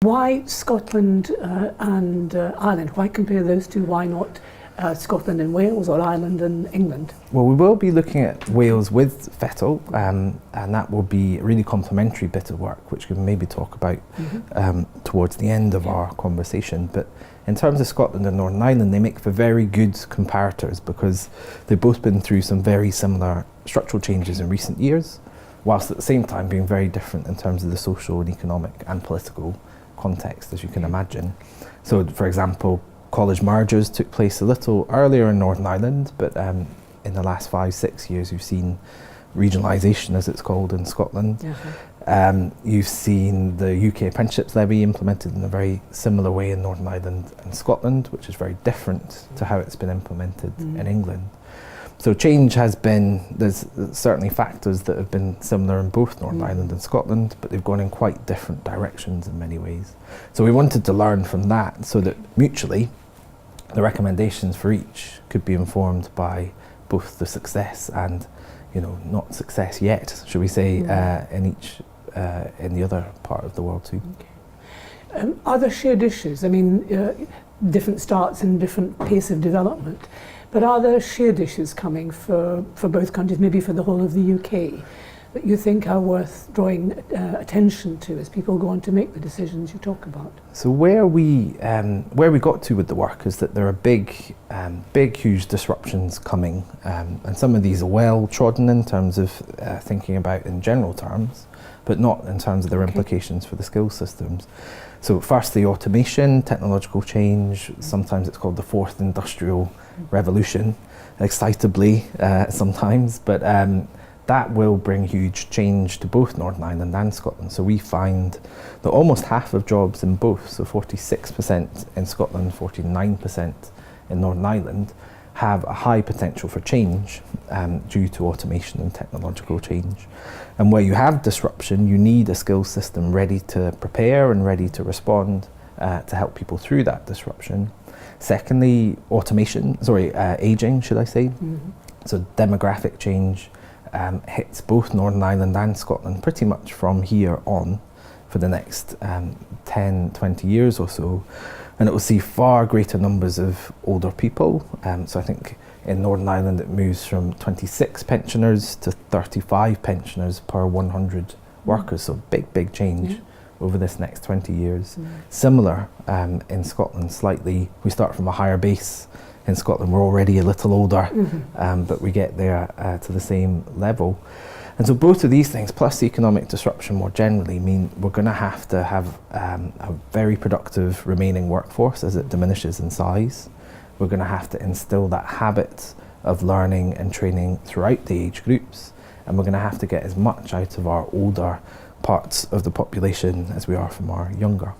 Why Scotland and Ireland? Why compare those two? Why not Scotland and Wales, or Ireland and England? Well, we will be looking at Wales with Fettle, and that will be a really complementary bit of work, which we can maybe talk about towards the end of our conversation. But in terms of Scotland and Northern Ireland, they make for very good comparators because they've both been through some very similar structural changes in recent years, whilst at the same time being very different in terms of the social and economic and political context, as you can imagine. So, for example, college mergers took place a little earlier in Northern Ireland, but in the last 5-6 years you've seen regionalisation, as it's called, in Scotland. You've seen the UK apprenticeships levy implemented in a very similar way in Northern Ireland and Scotland, which is very different to how it's been implemented in England. So change has been, there's certainly factors that have been similar in both Northern Ireland and Scotland, but they've gone in quite different directions in many ways. So we wanted to learn from that so that mutually the recommendations for each could be informed by both the success and, you know, not success yet, should we say, in each, in the other part of the world too. Are there shared issues? I mean, different starts and different pace of development, but are there shared issues coming for both countries, maybe for the whole of the UK, that you think are worth drawing attention to as people go on to make the decisions you talk about? So where we got to with the work is that there are big, huge disruptions coming, and some of these are well trodden in terms of thinking about in general terms, but not in terms of their implications for the skills systems. So firstly, automation, technological change, sometimes it's called the fourth industrial revolution, excitably sometimes, but that will bring huge change to both Northern Ireland and Scotland. So we find that almost half of jobs in both, so 46% in Scotland, 49% in Northern Ireland, have a high potential for change due to automation and technological change. And where you have disruption, you need a skills system ready to prepare and ready to respond to help people through that disruption. Secondly, aging, should I say. So demographic change hits both Northern Ireland and Scotland pretty much from here on for the next 10, 20 years or so. And it will see far greater numbers of older people. So I think in Northern Ireland it moves from 26 pensioners to 35 pensioners per 100 workers. So big change over this next 20 years. Similar in Scotland, slightly. We start from a higher base. In Scotland we're already a little older, but we get there to the same level. And so both of these things, plus the economic disruption more generally, mean we're going to have a very productive remaining workforce as it diminishes in size. We're going to have to instill that habit of learning and training throughout the age groups, and we're going to have to get as much out of our older parts of the population as we are from our younger.